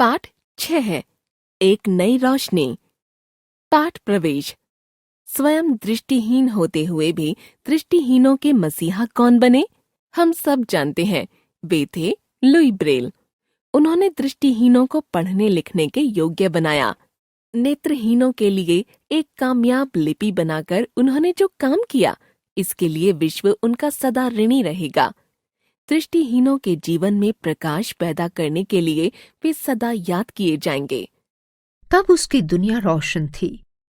पाठ 6 है। एक नई रोशनी। पाठ प्रवेश। स्वयं दृष्टिहीन होते हुए भी दृष्टिहीनों के मसीहा कौन बने? हम सब जानते हैं, वे थे लुई ब्रेल। उन्होंने दृष्टिहीनों को पढ़ने लिखने के योग्य बनाया। नेत्रहीनों के लिए एक कामयाब लिपि बनाकर उन्होंने जो काम किया, इसके लिए विश्व उनका सदा ऋणी रहेगा। दृष्टिहीनों के जीवन में प्रकाश पैदा करने के लिए वे सदा याद किए जाएंगे। तब उसकी दुनिया रोशन थी।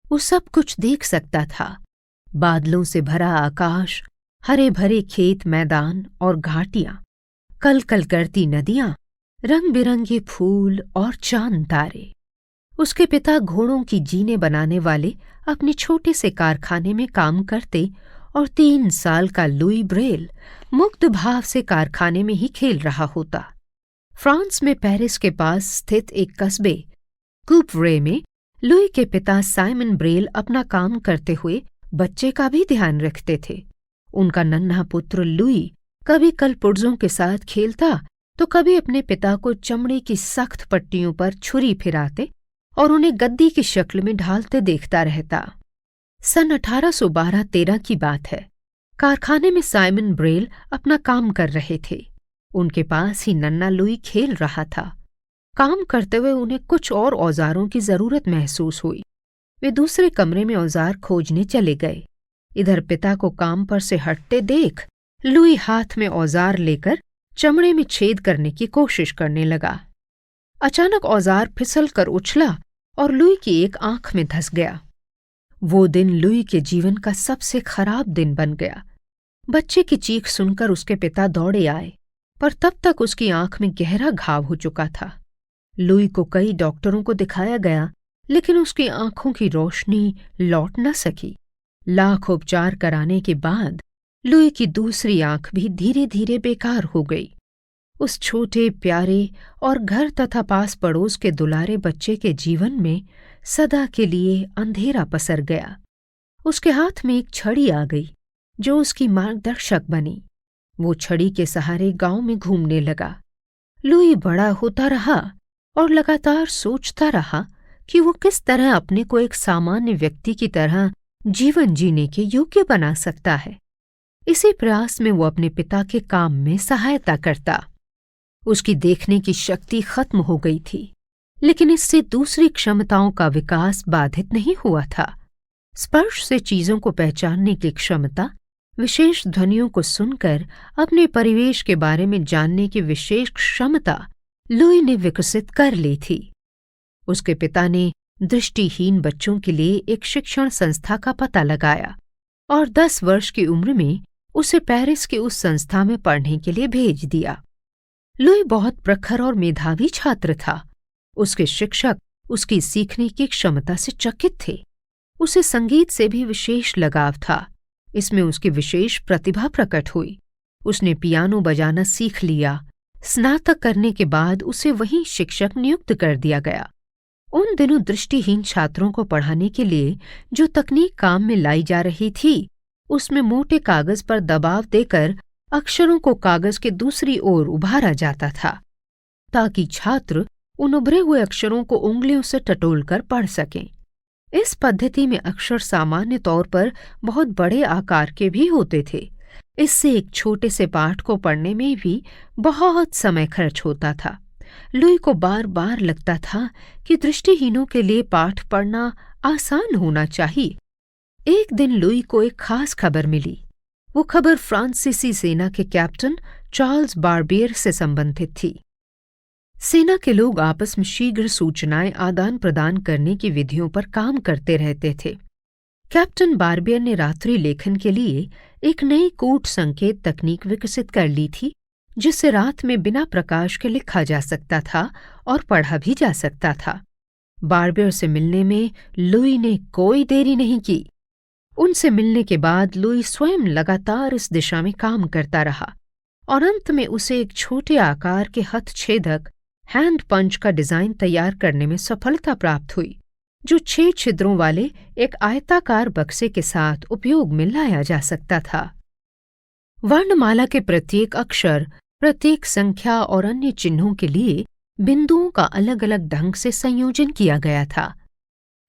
वो सब कुछ देख सकता था। बादलों से भरा आकाश, हरे भरे खेत मैदान और घाटियां, कल कल करती नदियां, रंग बिरंगे फूल और चांद तारे। उसके पिता घोड़ों की जीनें बनाने वाले अपने छोटे से कारखाने में काम करते और 3 साल का लुई ब्रेल मुग्ध भाव से कारखाने में ही खेल रहा होता। फ्रांस में पेरिस के पास स्थित एक कस्बे कूपरे में लुई के पिता साइमन ब्रेल अपना काम करते हुए बच्चे का भी ध्यान रखते थे। उनका नन्हा पुत्र लुई कभी कलपुर्जों के साथ खेलता तो कभी अपने पिता को चमड़े की सख्त पट्टियों पर छुरी फिराते और उन्हें गद्दी की शक्ल में ढालते देखता रहता। सन 1812-13 की बात है। कारखाने में साइमन ब्रेल अपना काम कर रहे थे। उनके पास ही नन्हा लुई खेल रहा था। काम करते हुए उन्हें कुछ और औजारों की जरूरत महसूस हुई। वे दूसरे कमरे में औजार खोजने चले गए। इधर पिता को काम पर से हटते देख लुई हाथ में औजार लेकर चमड़े में छेद करने की कोशिश करने लगा। अचानक औजार फिसल कर उछला और लुई की एक आंख में धंस गया। वो दिन लुई के जीवन का सबसे खराब दिन बन गया। बच्चे की चीख सुनकर उसके पिता दौड़े आए, पर तब तक उसकी आंख में गहरा घाव हो चुका था। लुई को कई डॉक्टरों को दिखाया गया, लेकिन उसकी आंखों की रोशनी लौट न सकी। लाख उपचार कराने के बाद लुई की दूसरी आंख भी धीरे धीरे बेकार हो गई। उस छोटे प्यारे और घर तथा पास पड़ोस के दुलारे बच्चे के जीवन में सदा के लिए अंधेरा पसर गया। उसके हाथ में एक छड़ी आ गई जो उसकी मार्गदर्शक बनी। वो छड़ी के सहारे गांव में घूमने लगा। लुई बड़ा होता रहा और लगातार सोचता रहा कि वो किस तरह अपने को एक सामान्य व्यक्ति की तरह जीवन जीने के योग्य बना सकता है। इसी प्रयास में वो अपने पिता के काम में सहायता करता। उसकी देखने की शक्ति खत्म हो गई थी, लेकिन इससे दूसरी क्षमताओं का विकास बाधित नहीं हुआ था। स्पर्श से चीजों को पहचानने की क्षमता, विशेष ध्वनियों को सुनकर अपने परिवेश के बारे में जानने की विशेष क्षमता लुई ने विकसित कर ली थी। उसके पिता ने दृष्टिहीन बच्चों के लिए एक शिक्षण संस्था का पता लगाया और 10 वर्ष की उम्र में उसे पेरिस की उस संस्था में पढ़ने के लिए भेज दिया। लुई बहुत प्रखर और मेधावी छात्र था। उसके शिक्षक उसकी सीखने की क्षमता से चकित थे। उसे संगीत से भी विशेष लगाव था। इसमें उसकी विशेष प्रतिभा प्रकट हुई। उसने पियानो बजाना सीख लिया। स्नातक करने के बाद उसे वहीं शिक्षक नियुक्त कर दिया गया। उन दिनों दृष्टिहीन छात्रों को पढ़ाने के लिए जो तकनीक काम में लाई जा रही थी, उसमें मोटे कागज पर दबाव देकर अक्षरों को कागज के दूसरी ओर उभारा जाता था, ताकि छात्र उन उभरे हुए अक्षरों को उंगलियों से टटोलकर पढ़ सकें। इस पद्धति में अक्षर सामान्य तौर पर बहुत बड़े आकार के भी होते थे। इससे एक छोटे से पाठ को पढ़ने में भी बहुत समय खर्च होता था। लुई को बार बार लगता था कि दृष्टिहीनों के लिए पाठ पढ़ना आसान होना चाहिए। एक दिन लुई को एक खास खबर मिली। वो खबर फ्रांसीसी सेना के कैप्टन चार्ल्स बार्बियर से संबंधित थी। सेना के लोग आपस में शीघ्र सूचनाएं आदान प्रदान करने की विधियों पर काम करते रहते थे। कैप्टन बार्बियर ने रात्रि लेखन के लिए एक नई कूट संकेत तकनीक विकसित कर ली थी, जिससे रात में बिना प्रकाश के लिखा जा सकता था और पढ़ा भी जा सकता था। बार्बियर से मिलने में लुई ने कोई देरी नहीं की। उनसे मिलने के बाद लुई स्वयं लगातार इस दिशा में काम करता रहा और अंत में उसे एक छोटे आकार के हथछेदक हैंड पंच का डिजाइन तैयार करने में सफलता प्राप्त हुई, जो 6 छिद्रों वाले एक आयताकार बक्से के साथ उपयोग में लाया जा सकता था। वर्णमाला के प्रत्येक अक्षर, प्रत्येक संख्या और अन्य चिन्हों के लिए बिंदुओं का अलग अलग ढंग से संयोजन किया गया था।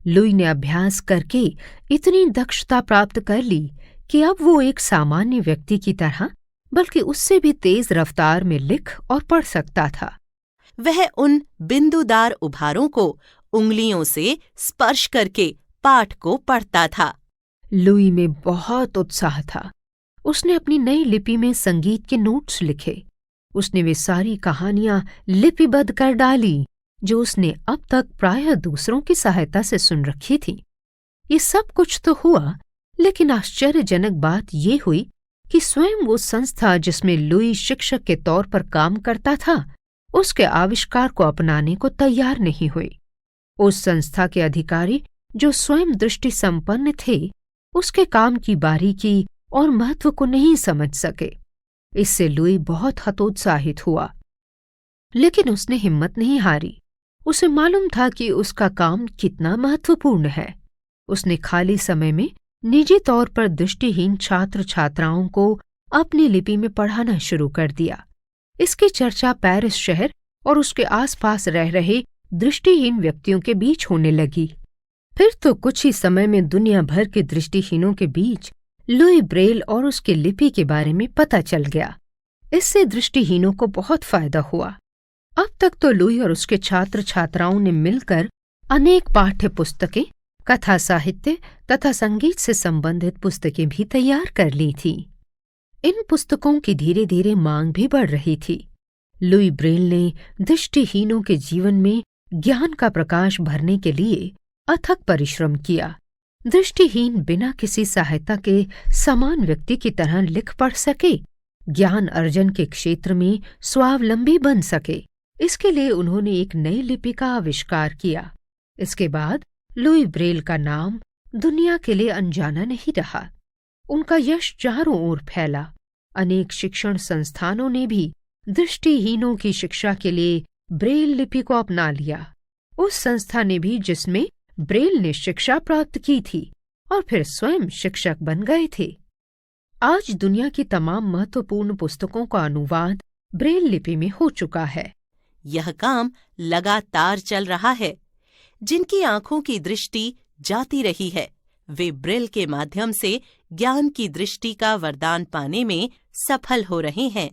लुई ने अभ्यास करके इतनी दक्षता प्राप्त कर ली कि अब वो एक सामान्य व्यक्ति की तरह बल्कि उससे भी तेज रफ्तार में लिख और पढ़ सकता था। वह उन बिंदुदार उभारों को उंगलियों से स्पर्श करके पाठ को पढ़ता था। लुई में बहुत उत्साह था। उसने अपनी नई लिपि में संगीत के नोट्स लिखे। उसने वे सारी कहानियां लिपिबद्ध कर डाली जो उसने अब तक प्रायः दूसरों की सहायता से सुन रखी थी। ये सब कुछ तो हुआ, लेकिन आश्चर्यजनक बात ये हुई कि स्वयं वो संस्था जिसमें लुई शिक्षक के तौर पर काम करता था, उसके आविष्कार को अपनाने को तैयार नहीं हुई। उस संस्था के अधिकारी जो स्वयं दृष्टि संपन्न थे, उसके काम की बारीकी और महत्व को नहीं समझ सके। इससे लुई बहुत हतोत्साहित हुआ, लेकिन उसने हिम्मत नहीं हारी। उसे मालूम था कि उसका काम कितना महत्वपूर्ण है। उसने खाली समय में निजी तौर पर दृष्टिहीन छात्र छात्राओं को अपनी लिपि में पढ़ाना शुरू कर दिया। इसकी चर्चा पेरिस शहर और उसके आसपास रह रहे दृष्टिहीन व्यक्तियों के बीच होने लगी। फिर तो कुछ ही समय में दुनिया भर के दृष्टिहीनों के बीच लुई ब्रेल और उसकी लिपि के बारे में पता चल गया। इससे दृष्टिहीनों को बहुत फायदा हुआ। अब तक तो लुई और उसके छात्र छात्राओं ने मिलकर अनेक पाठ्य पुस्तकें, कथा साहित्य तथा संगीत से संबंधित पुस्तकें भी तैयार कर ली थी। इन पुस्तकों की धीरे धीरे मांग भी बढ़ रही थी। लुई ब्रेल ने दृष्टिहीनों के जीवन में ज्ञान का प्रकाश भरने के लिए अथक परिश्रम किया। दृष्टिहीन बिना किसी सहायता के समान व्यक्ति की तरह लिख पढ़ सके, ज्ञान अर्जन के क्षेत्र में स्वावलंबी बन सके। इसके लिए उन्होंने एक नई लिपि का आविष्कार किया। इसके बाद लुई ब्रेल का नाम दुनिया के लिए अनजाना नहीं रहा। उनका यश चारों ओर फैला। अनेक शिक्षण संस्थानों ने भी दृष्टिहीनों की शिक्षा के लिए ब्रेल लिपि को अपना लिया। उस संस्था ने भी जिसमें ब्रेल ने शिक्षा प्राप्त की थी और फिर स्वयं शिक्षक बन गए थे। आज दुनिया की तमाम महत्वपूर्ण पुस्तकों का अनुवाद ब्रेल लिपि में हो चुका है। यह काम लगातार चल रहा है। जिनकी आंखों की दृष्टि जाती रही है, वे ब्रेल के माध्यम से ज्ञान की दृष्टि का वरदान पाने में सफल हो रहे हैं।